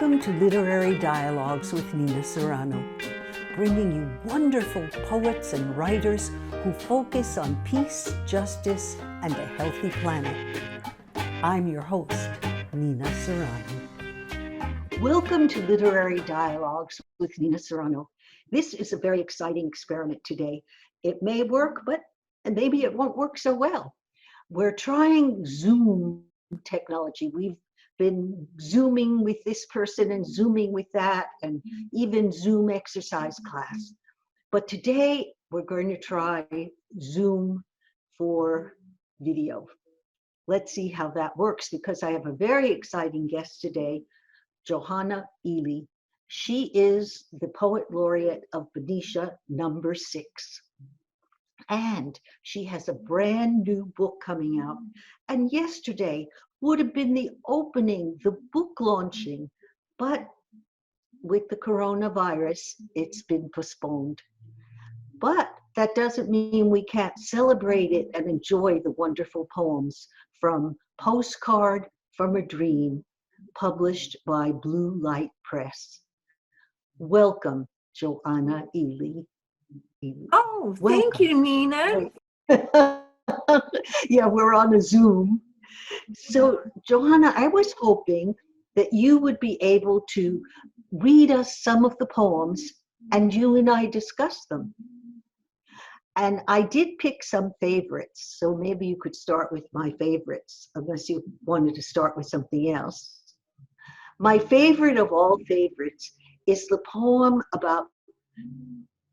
Welcome to Literary Dialogs with Nina Serrano, bringing you wonderful poets and writers who focus on peace, justice, and a healthy planet. I'm your host, Nina Serrano. Welcome to Literary Dialogs with Nina Serrano. This is a very exciting experiment today. It may work, but maybe it won't work so well. We're trying Zoom technology. We've been Zooming with this person and Zooming with that, and even Zoom exercise class. But today we're going to try Zoom for video. Let's see how that works, because I have a very exciting guest today, Johanna Ely. She is the Poet Laureate of Benicia #6. And she has a brand new book coming out. And yesterday would have been the opening, the book launching, but with the coronavirus, it's been postponed. But that doesn't mean we can't celebrate it and enjoy the wonderful poems from Postcard from a Dream, published by Blue Light Press. Welcome, Johanna Ely. Oh, thank you, Nina. Yeah, we're on a Zoom. So, Johanna, I was hoping that you would be able to read us some of the poems and you and I discuss them. And I did pick some favorites, so maybe you could start with my favorites, unless you wanted to start with something else. My favorite of all favorites is the poem about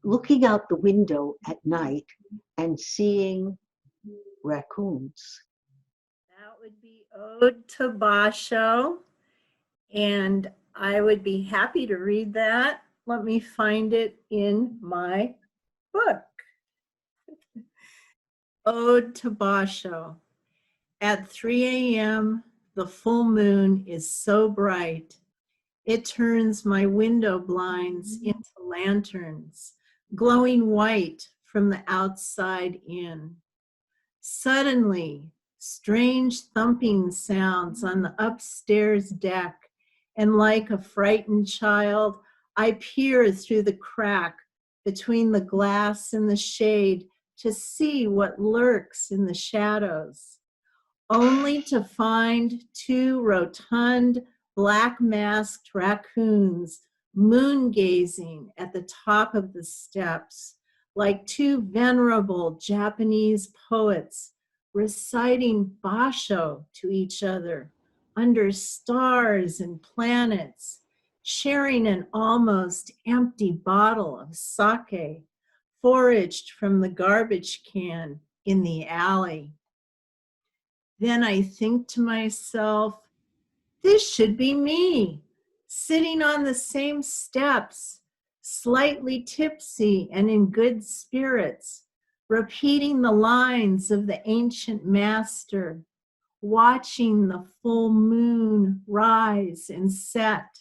looking out the window at night and seeing raccoons. That would be Ode to Basho, and I would be happy to read that. Let me find it in my book. Ode to Basho. At 3 a.m., the full moon is so bright, it turns my window blinds into lanterns, glowing white from the outside in. Suddenly, strange thumping sounds on the upstairs deck, and like a frightened child, I peer through the crack between the glass and the shade to see what lurks in the shadows, only to find two rotund, black-masked raccoons moon-gazing at the top of the steps, like two venerable Japanese poets reciting Basho to each other under stars and planets, sharing an almost empty bottle of sake foraged from the garbage can in the alley. Then I think to myself, this should be me, sitting on the same steps, slightly tipsy and in good spirits, repeating the lines of the ancient master, watching the full moon rise and set.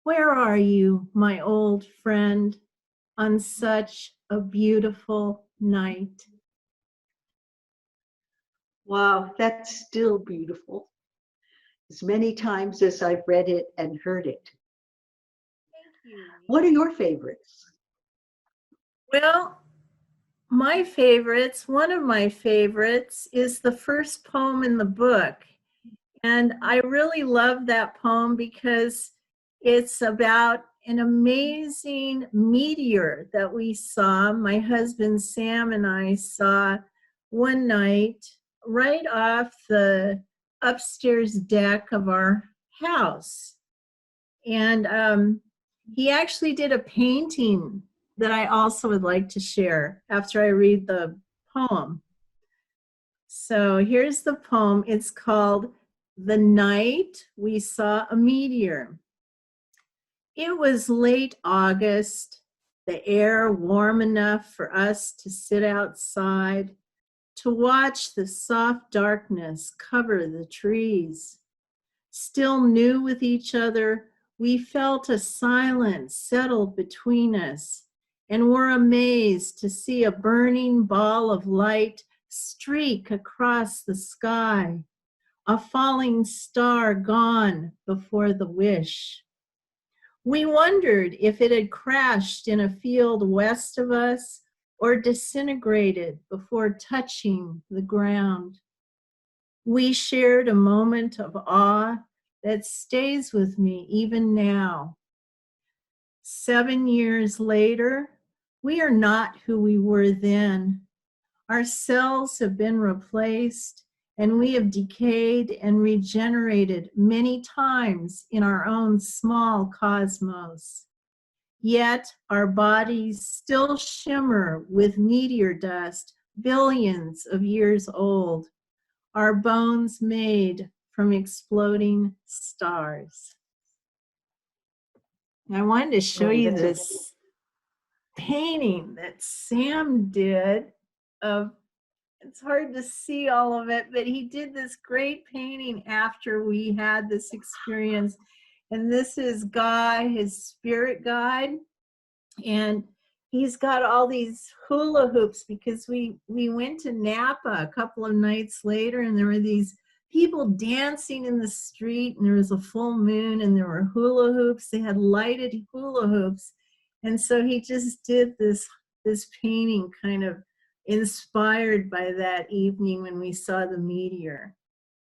Where are you, my old friend, on such a beautiful night? Wow, that's still beautiful. As many times as I've read it and heard it. Thank you. What are your favorites? Well, one of my favorites is the first poem in the book. And I really love that poem because it's about an amazing meteor that we saw, my husband Sam and I saw one night right off the upstairs deck of our house. And he actually did a painting that I also would like to share after I read the poem. So here's the poem. It's called The Night We Saw a Meteor. It was late August, the air warm enough for us to sit outside, to watch the soft darkness cover the trees. Still new with each other, we felt a silence settle between us and were amazed to see a burning ball of light streak across the sky, a falling star gone before the wish. We wondered if it had crashed in a field west of us or disintegrated before touching the ground. We shared a moment of awe that stays with me even now. 7 years later, we are not who we were then. Our cells have been replaced, and we have decayed and regenerated many times in our own small cosmos. Yet our bodies still shimmer with meteor dust billions of years old, our bones made from exploding stars. I wanted to show you this painting that Sam did of, it's hard to see all of it, but he did this great painting after we had this experience. And this is Guy, his spirit guide. And he's got all these hula hoops because we went to Napa a couple of nights later, and there were these people dancing in the street, and there was a full moon, and there were hula hoops. They had lighted hula hoops. And so he just did this painting kind of inspired by that evening when we saw the meteor.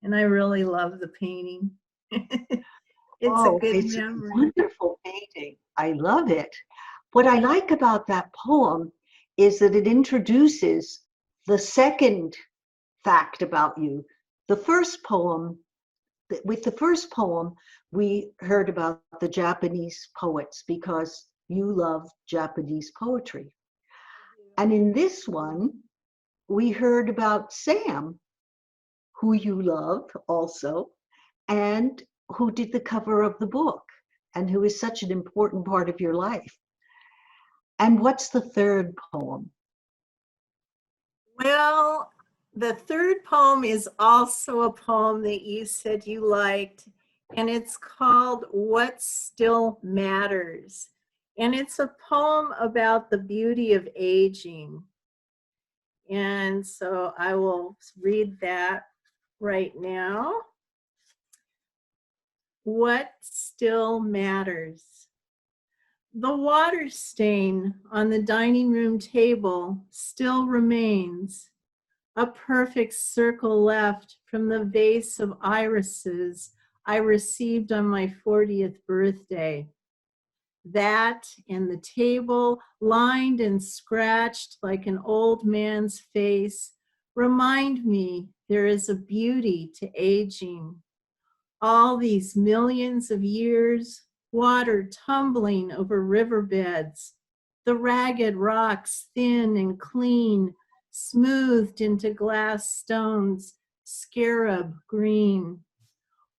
And I really love the painting. It's a good memory. A wonderful painting. I love it. What I like about that poem is that it introduces the second fact about you. The first poem, with the first poem, we heard about the Japanese poets because you love Japanese poetry. And in this one, we heard about Sam, who you love also, and who did the cover of the book, and who is such an important part of your life. And what's the third poem? Well, the third poem is also a poem that you said you liked, and it's called What Still Matters. And it's a poem about the beauty of aging. And so I will read that right now. What still matters? The water stain on the dining room table still remains, a perfect circle left from the vase of irises I received on my 40th birthday. That and the table, lined and scratched like an old man's face, remind me there is a beauty to aging. All these millions of years, water tumbling over riverbeds, the ragged rocks thin and clean, smoothed into glass stones, scarab green.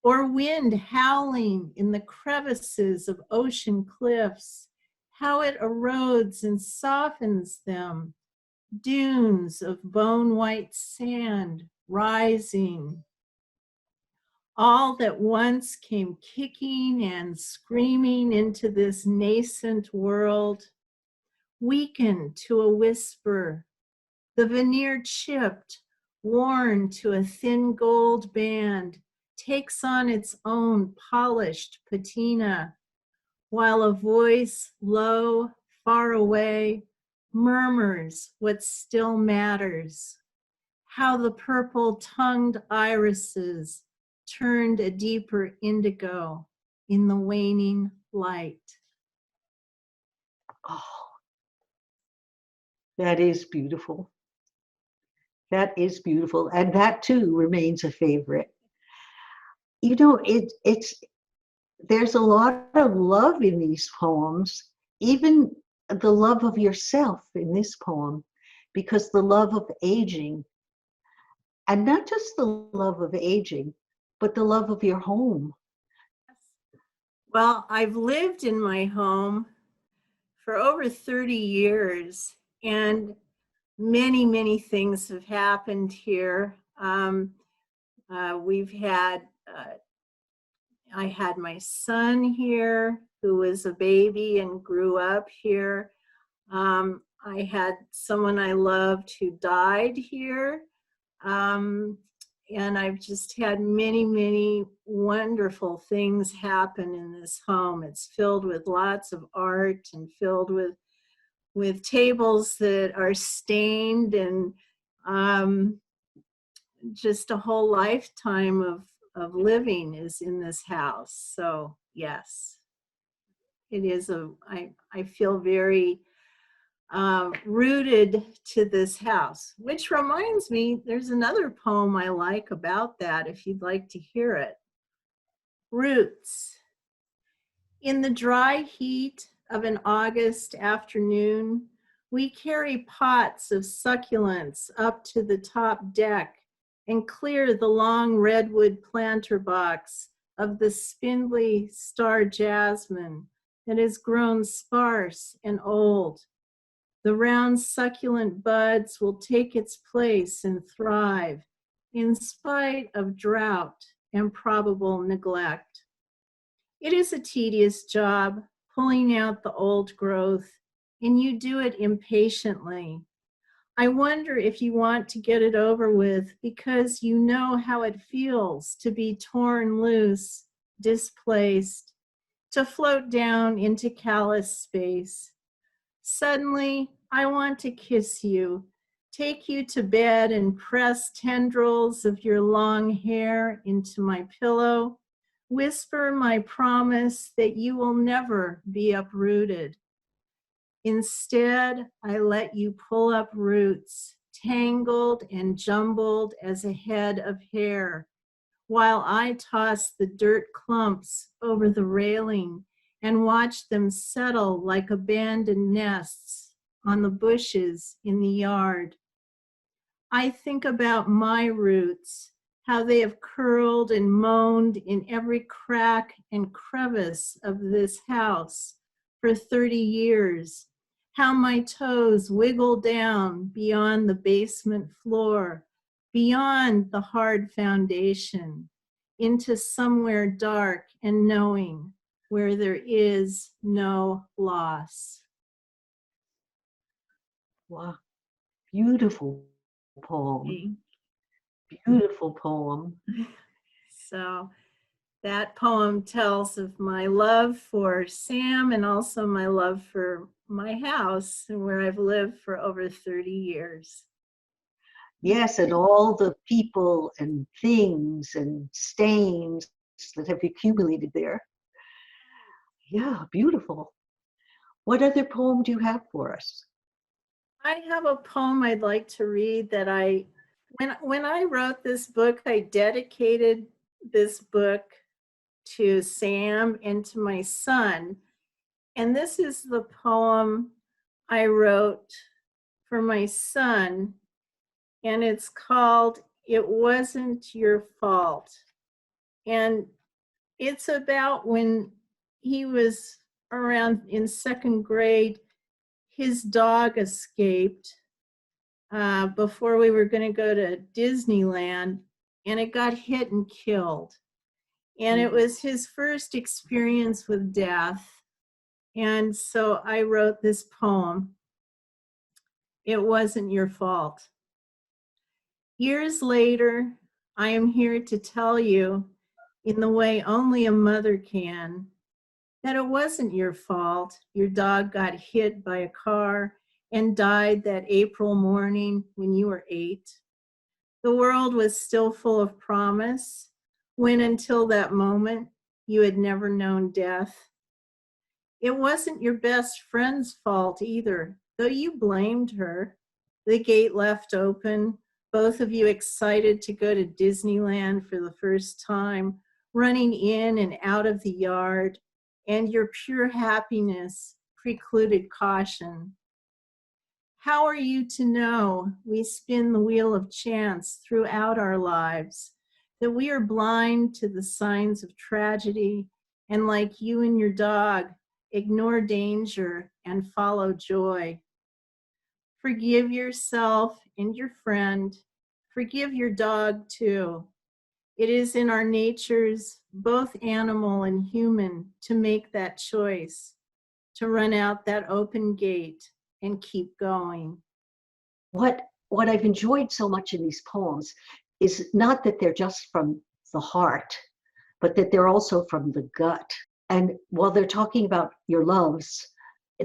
Or wind howling in the crevices of ocean cliffs, how it erodes and softens them, dunes of bone-white sand rising. All that once came kicking and screaming into this nascent world, weakened to a whisper, the veneer chipped, worn to a thin gold band, takes on its own polished patina, while a voice low, far away, murmurs what still matters, how the purple-tongued irises turned a deeper indigo in the waning light. Oh, that is beautiful. That is beautiful. And that too remains a favorite. You know, there's a lot of love in these poems, even the love of yourself in this poem, because the love of aging, and not just the love of aging, but the love of your home. Well, I've lived in my home for over 30 years, and many, many things have happened here. I had my son here who was a baby and grew up here. I had someone I loved who died here. and I've just had many, many wonderful things happen in this home. It's filled with lots of art and filled with tables that are stained, and just a whole lifetime of living is in this house. So yes, it is I feel very rooted to this house, which reminds me, there's another poem I like about that, if you'd like to hear it. Roots. In the dry heat of an August afternoon, we carry pots of succulents up to the top deck and clear the long redwood planter box of the spindly star jasmine that has grown sparse and old. The round succulent buds will take its place and thrive in spite of drought and probable neglect. It is a tedious job, pulling out the old growth, and you do it impatiently. I wonder if you want to get it over with because you know how it feels to be torn loose, displaced, to float down into callous space. Suddenly, I want to kiss you, take you to bed and press tendrils of your long hair into my pillow, whisper my promise that you will never be uprooted. Instead, I let you pull up roots, tangled and jumbled as a head of hair, while I toss the dirt clumps over the railing and watch them settle like abandoned nests on the bushes in the yard. I think about my roots, how they have curled and moaned in every crack and crevice of this house for 30 years, how my toes wiggle down beyond the basement floor, beyond the hard foundation, into somewhere dark and knowing where there is no loss. Wow, beautiful poem. Beautiful poem. So that poem tells of my love for Sam and also my love for my house, where I've lived for over 30 years. Yes, and all the people and things and stains that have accumulated there. Yeah, beautiful. What other poem do you have for us? I have a poem I'd like to read that when I wrote this book, I dedicated this book to Sam and to my son. And this is the poem I wrote for my son, and it's called It Wasn't Your Fault. And it's about when he was around in second grade, his dog escaped before we were going to go to Disneyland, and it got hit and killed. And it was his first experience with death. And so I wrote this poem, It Wasn't Your Fault. Years later, I am here to tell you, in the way only a mother can, that it wasn't your fault your dog got hit by a car and died that April morning when you were 8. The world was still full of promise, when until that moment you had never known death. It wasn't your best friend's fault either, though you blamed her. The gate left open, both of you excited to go to Disneyland for the first time, running in and out of the yard, and your pure happiness precluded caution. How are you to know we spin the wheel of chance throughout our lives, that we are blind to the signs of tragedy, and like you and your dog, ignore danger and follow joy? Forgive yourself and your friend. Forgive your dog too. It is in our natures, both animal and human, to make that choice, to run out that open gate and keep going. What I've enjoyed so much in these poems is not that they're just from the heart, but that they're also from the gut. And while they're talking about your loves,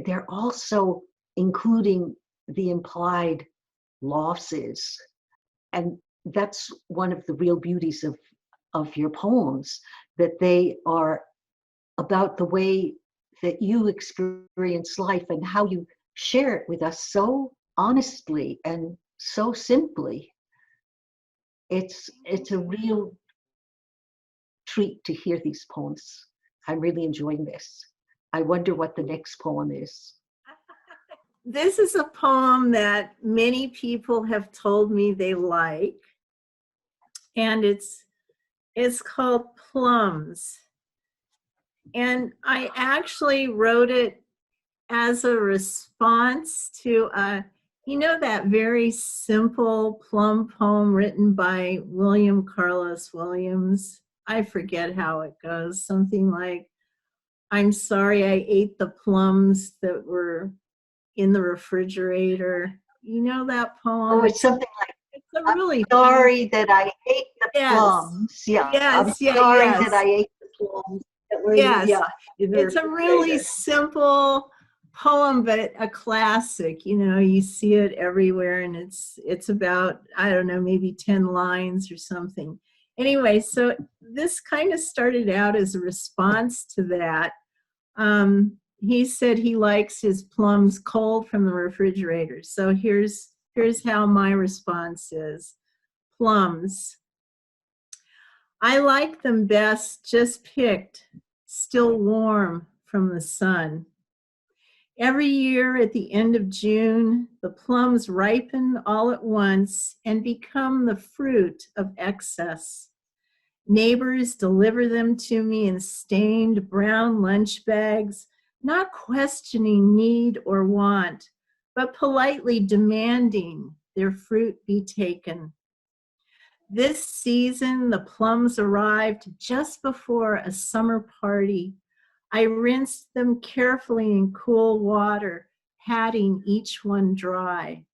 they're also including the implied losses. And that's one of the real beauties of your poems, that they are about the way that you experience life and how you share it with us so honestly and so simply. It's a real treat to hear these poems. I'm really enjoying this. I wonder what the next poem is. This is a poem that many people have told me they like, and it's called Plums. And I actually wrote it as a response to that very simple plum poem written by William Carlos Williams. I forget how it goes. Something like, I'm sorry I ate the plums that were in the refrigerator. You know that poem? Oh, it's something like, it's a really sorry that I ate the plums. Yeah. I'm sorry that I ate the plums that were it's a really simple poem, but a classic. You see it everywhere, and it's about, I don't know, maybe 10 lines or something. Anyway, so this kind of started out as a response to that. He said he likes his plums cold from the refrigerator. So here's how my response is. Plums. I like them best just picked, still warm from the sun. Every year at the end of June, the plums ripen all at once and become the fruit of excess. Neighbors deliver them to me in stained brown lunch bags, not questioning need or want, but politely demanding their fruit be taken. This season, the plums arrived just before a summer party. I rinsed them carefully in cool water, patting each one dry,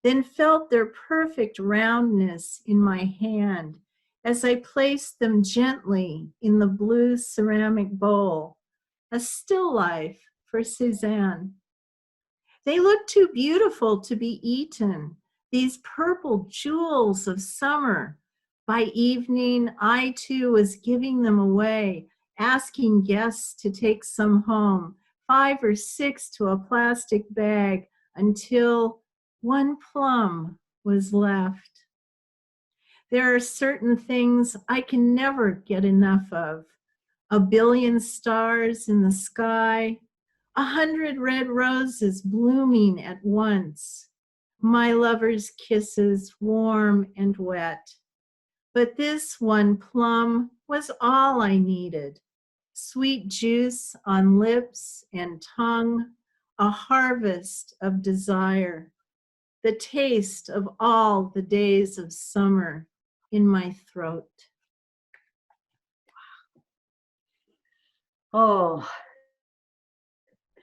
then felt their perfect roundness in my hand as I placed them gently in the blue ceramic bowl, a still life for Cézanne. They looked too beautiful to be eaten, these purple jewels of summer. By evening, I too was giving them away, asking guests to take some home, 5 or 6 to a plastic bag, until one plum was left. There are certain things I can never get enough of. A billion stars in the sky, 100 red roses blooming at once, my lover's kisses warm and wet. But this one plum was all I needed. Sweet juice on lips and tongue, a harvest of desire, the taste of all the days of summer in my throat. Oh,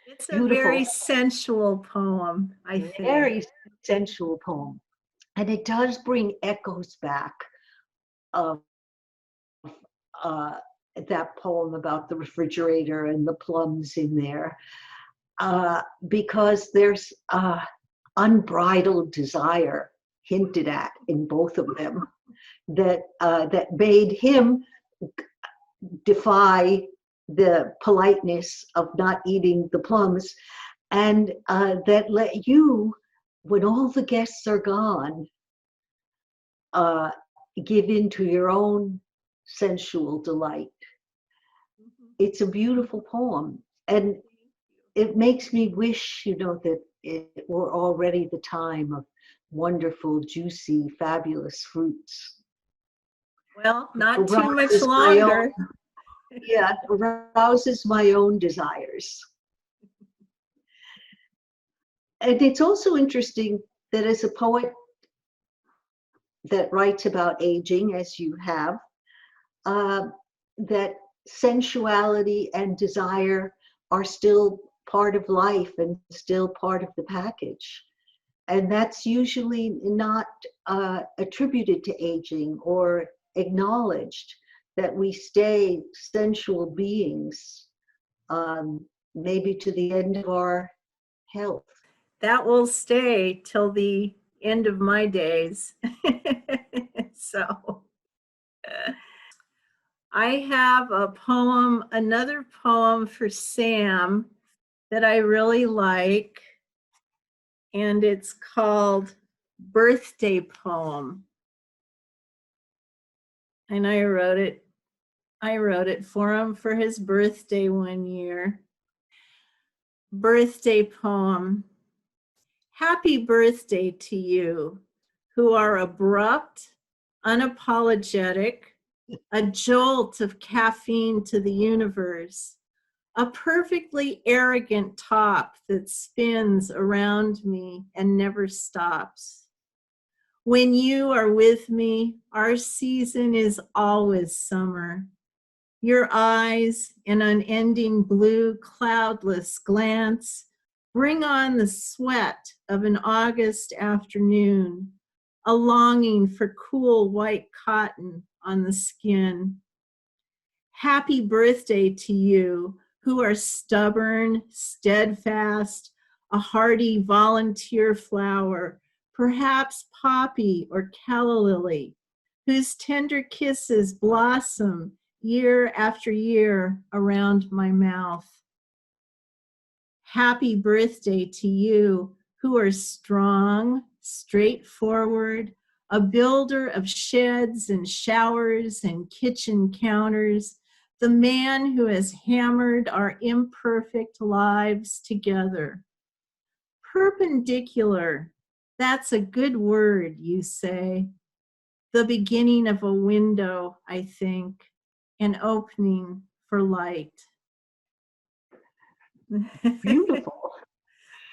it's beautiful. A very sensual poem, I think. Very sensual poem. And it does bring echoes back of that poem about the refrigerator and the plums in there, because there's unbridled desire hinted at in both of them that made him defy the politeness of not eating the plums, and that let you, when all the guests are gone, give in to your own sensual delight. It's a beautiful poem, and it makes me wish, that it were already the time of wonderful, juicy, fabulous fruits. Well, not too much longer. Yeah, arouses my own desires. And it's also interesting that as a poet that writes about aging, as you have, that sensuality and desire are still part of life and still part of the package. And that's usually not attributed to aging or acknowledged, that we stay sensual beings, maybe to the end of our health. That will stay till the end of my days. So I have a poem, another poem for Sam that I really like, and it's called Birthday Poem. And I wrote it for him for his birthday one year. Birthday poem. Happy birthday to you, who are abrupt, unapologetic, a jolt of caffeine to the universe, a perfectly arrogant top that spins around me and never stops. When you are with me, our season is always summer. Your eyes, an unending blue, cloudless glance, bring on the sweat of an August afternoon, a longing for cool white cotton on the skin. Happy birthday to you, who are stubborn, steadfast, a hardy volunteer flower, perhaps poppy or calla lily, whose tender kisses blossom year after year around my mouth. Happy birthday to you, who are strong, straightforward, a builder of sheds and showers and kitchen counters, the man who has hammered our imperfect lives together. Perpendicular, that's a good word, you say. The beginning of a window, I think, an opening for light. Beautiful.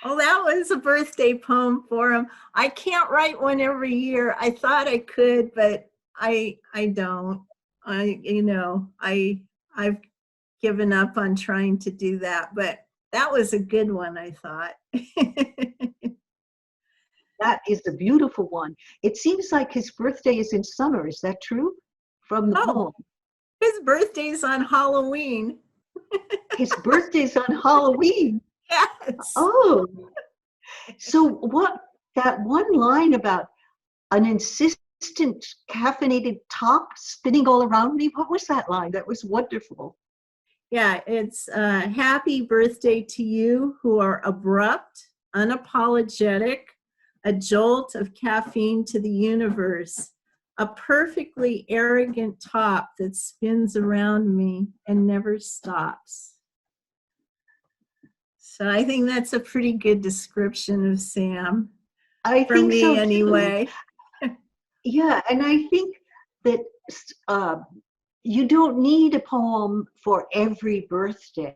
Oh, that was a birthday poem for him. I can't write one every year. I thought I could, but I don't. I've given up on trying to do that, but that was a good one, I thought. That is a beautiful one. It seems like his birthday is in summer. Is that true? From the poem. His birthday's on Halloween. His birthday's on Halloween. Yes. Oh, so what, that one line about an insistent caffeinated top spinning all around me, what was that line? That was wonderful. Yeah, it's happy birthday to you, who are abrupt, unapologetic, a jolt of caffeine to the universe, a perfectly arrogant top that spins around me and never stops. So I think that's a pretty good description of Sam. I For think me, so anyway. Yeah, and I think that you don't need a poem for every birthday,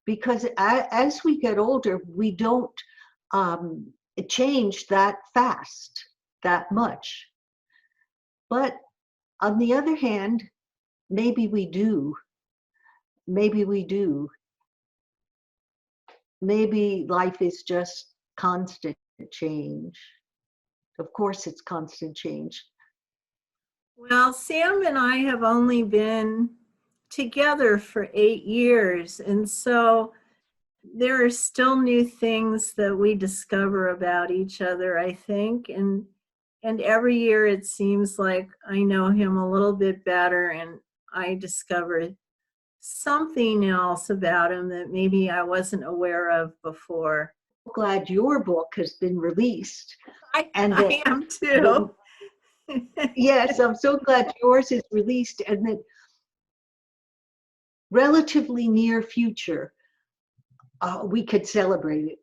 because as we get older, we don't change that fast, that much. But on the other hand, maybe we do. Maybe we do. Maybe life is just constant change. Of course, it's constant change. Well, Sam and I have only been together for 8 years, and so there are still new things that we discover about each other, I think, and every year it seems like I know him a little bit better, and I discover something else about him that maybe I wasn't aware of before. Glad your book has been released. I am too. Yes, I'm so glad yours is released, and that relatively near future, we could celebrate it.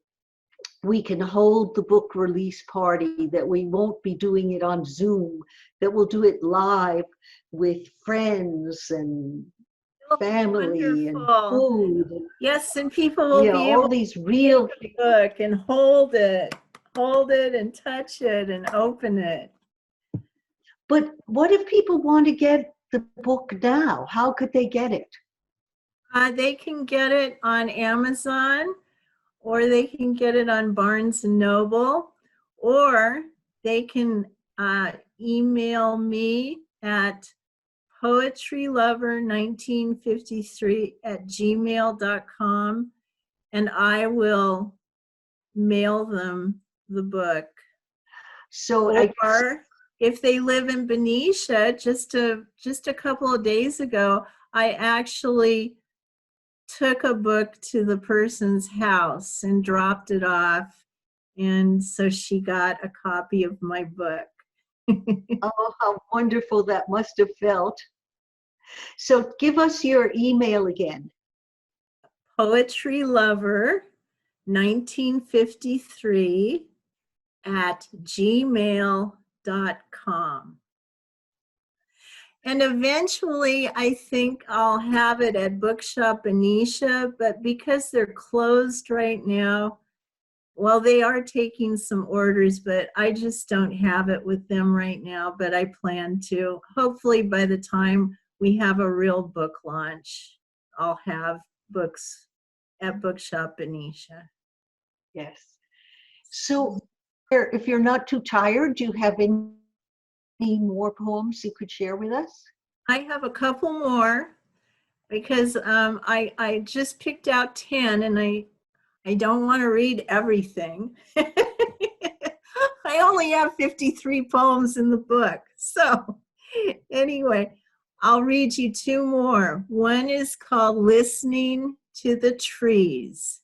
We can hold the book release party, that we won't be doing it on Zoom, that we'll do it live with friends and family and food. Yes, and people will be able all these real to book and hold it and touch it and open it. But what if people want to get the book now? How could they get it? They can get it on Amazon, or they can get it on Barnes & Noble. or they can email me at poetrylover1953@gmail.com, and I will mail them the book. So Or if they live in Benicia, just a couple of days ago, I actually took a book to the person's house and dropped it off. And so she got a copy of my book. oh, how wonderful that must have felt. So give us your email again. poetrylover1953@gmail.com. And eventually, I think I'll have it at Bookshop Benicia, but because they're closed right now, well, they are taking some orders, but I just don't have it with them right now, but I plan to. Hopefully by the time we have a real book launch, I'll have books at Bookshop Benicia. Yes. So if you're not too tired, do you have any more poems you could share with us? I have a couple more because I just picked out 10, and I don't want to read everything. I only have 53 poems in the book. So anyway, I'll read you two more. One is called Listening to the Trees.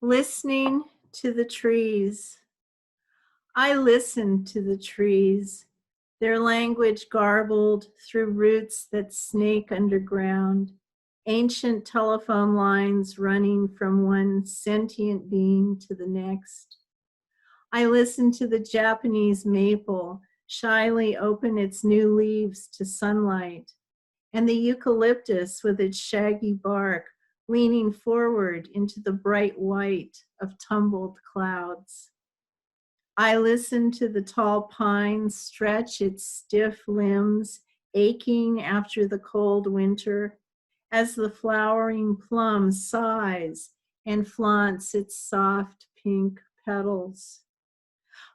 Listening to the trees. I listen to the trees, their language garbled through roots that snake underground, ancient telephone lines running from one sentient being to the next. I listen to the Japanese maple shyly open its new leaves to sunlight, and the eucalyptus with its shaggy bark leaning forward into the bright white of tumbled clouds. I listen to the tall pine stretch its stiff limbs, aching after the cold winter, as the flowering plum sighs and flaunts its soft pink petals.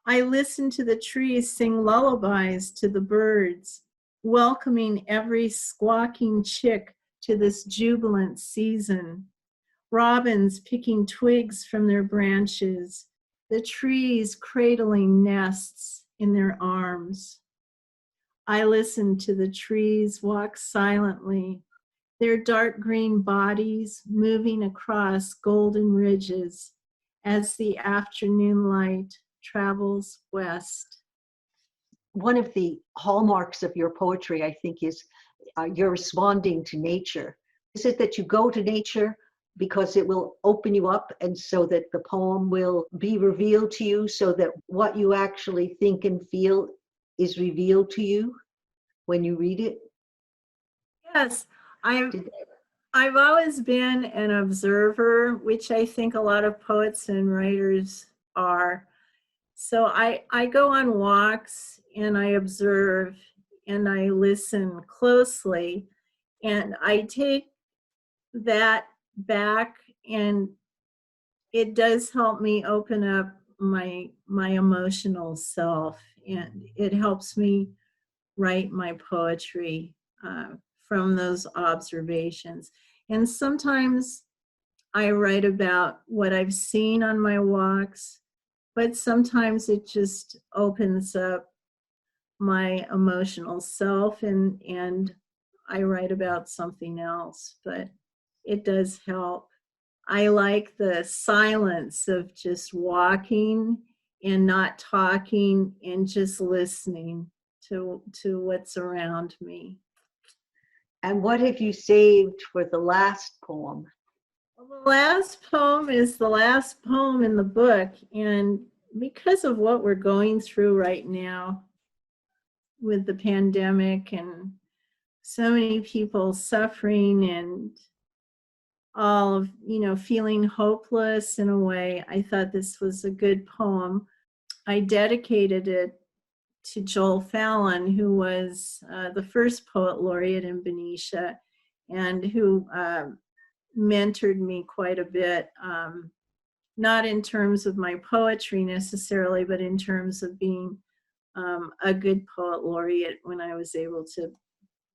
I listen to the trees sing lullabies to the birds, welcoming every squawking chick to this jubilant season. Robins picking twigs from their branches, the trees cradling nests in their arms. I listen to the trees walk silently, their dark green bodies moving across golden ridges as the afternoon light travels west. One of the hallmarks of your poetry, I think, is you're responding to nature. Is it that you go to nature because it will open you up, and so that the poem will be revealed to you, so that what you actually think and feel is revealed to you when you read it? Yes, I've always been an observer, which I think a lot of poets and writers are. So I go on walks and I observe and I listen closely, and I take that back, and it does help me open up my emotional self, and it helps me write my poetry from those observations. And sometimes I write about what I've seen on my walks, but sometimes it just opens up my emotional self, and I write about something else, but it does help. I like the silence of just walking and not talking and just listening to what's around me. And what have you saved for the last poem? Well, the last poem is the last poem in the book, and because of what we're going through right now with the pandemic and so many people suffering and all of, feeling hopeless in a way, I thought this was a good poem. I dedicated it to Joel Fallon, who was the first poet laureate in Benicia and who mentored me quite a bit not in terms of my poetry necessarily, but in terms of being a good poet laureate when I was able to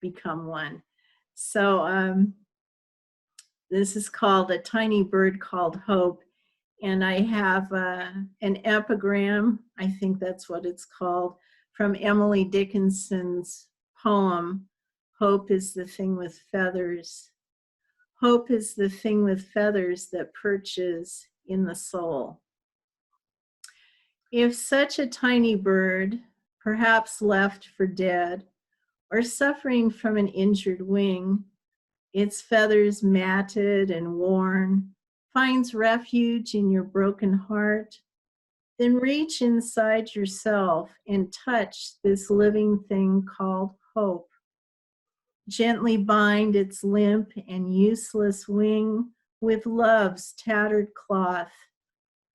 become one. So this is called A Tiny Bird Called Hope. And I have an epigram, I think that's what it's called, from Emily Dickinson's poem, Hope is the Thing with Feathers. Hope is the thing with feathers that perches in the soul. If such a tiny bird, perhaps left for dead, or suffering from an injured wing, its feathers matted and worn, finds refuge in your broken heart, then reach inside yourself and touch this living thing called hope. Gently bind its limp and useless wing with love's tattered cloth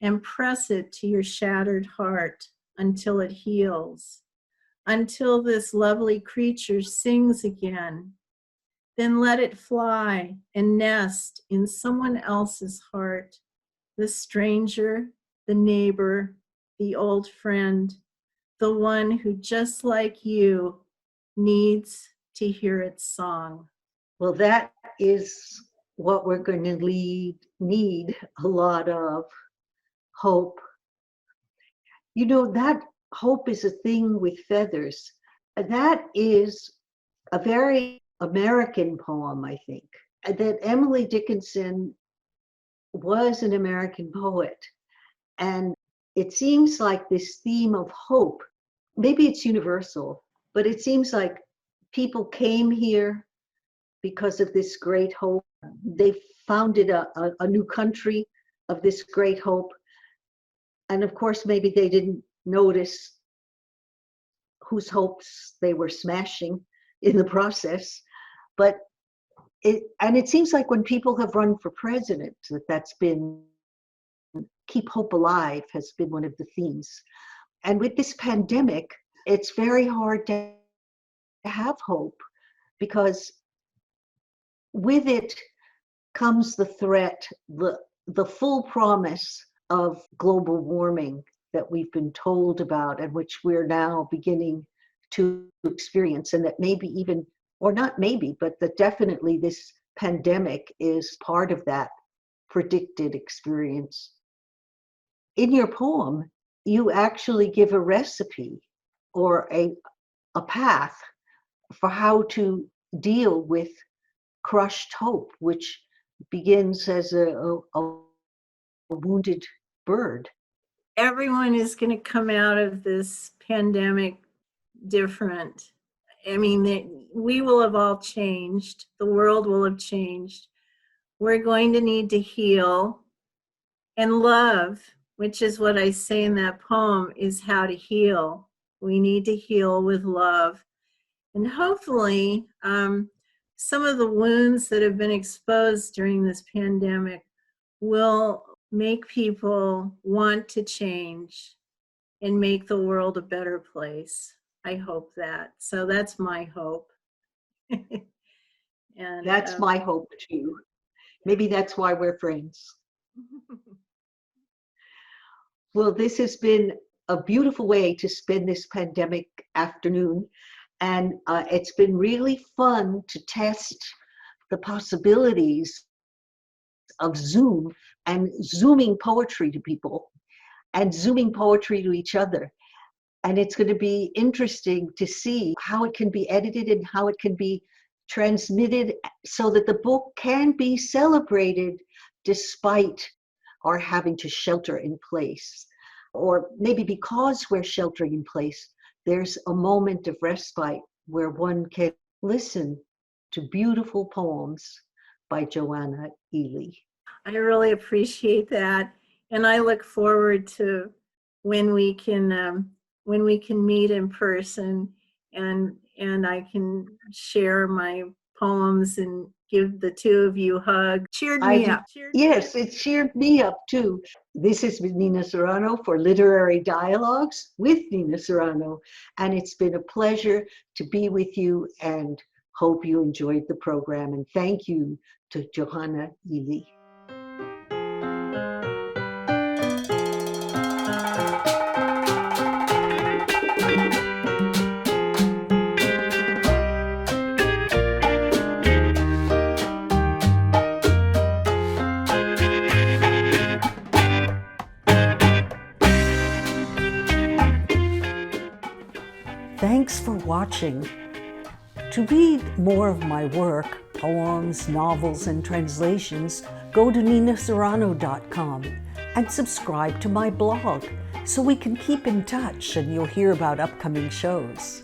and press it to your shattered heart until it heals, until this lovely creature sings again. Then let it fly and nest in someone else's heart, the stranger, the neighbor, the old friend, the one who, just like you, needs to hear its song. Well, that is what we're going to need a lot of, hope. You know, that hope is a thing with feathers. That is a very American poem, I think. That Emily Dickinson was an American poet. And it seems like this theme of hope, maybe it's universal, but it seems like people came here because of this great hope. They founded a new country of this great hope. And of course, maybe they didn't notice whose hopes they were smashing in the process. But it seems like when people have run for president, that's been, keep hope alive has been one of the themes. And with this pandemic, it's very hard to have hope because with it comes the threat, the full promise of global warming that we've been told about and which we're now beginning to experience, and that maybe even, or not maybe, but that definitely this pandemic is part of that predicted experience. In your poem, you actually give a recipe or a path for how to deal with crushed hope, which begins as a wounded bird. Everyone is going to come out of this pandemic different. I mean, we will have all changed. The world will have changed. We're going to need to heal. And love, which is what I say in that poem, is how to heal. We need to heal with love. And hopefully, some of the wounds that have been exposed during this pandemic will make people want to change and make the world a better place. I hope that. So that's my hope. And that's my hope too. Maybe that's why we're friends. Well, this has been a beautiful way to spend this pandemic afternoon. And it's been really fun to test the possibilities of Zoom and Zooming poetry to people and Zooming poetry to each other. And it's going to be interesting to see how it can be edited and how it can be transmitted so that the book can be celebrated despite our having to shelter in place. Or maybe because we're sheltering in place, there's a moment of respite where one can listen to beautiful poems by Johanna Ely. I really appreciate that. And I look forward to when we can meet in person and I can share my poems and give the two of you hugs. Cheered me up. Yes, it cheered me up too. This has been Nina Serrano for Literary Dialogs with Nina Serrano. And it's been a pleasure to be with you and hope you enjoyed the program. And thank you to Johanna Ely. watching. To read more of my work, poems, novels, and translations, go to ninaserrano.com and subscribe to my blog so we can keep in touch and you'll hear about upcoming shows.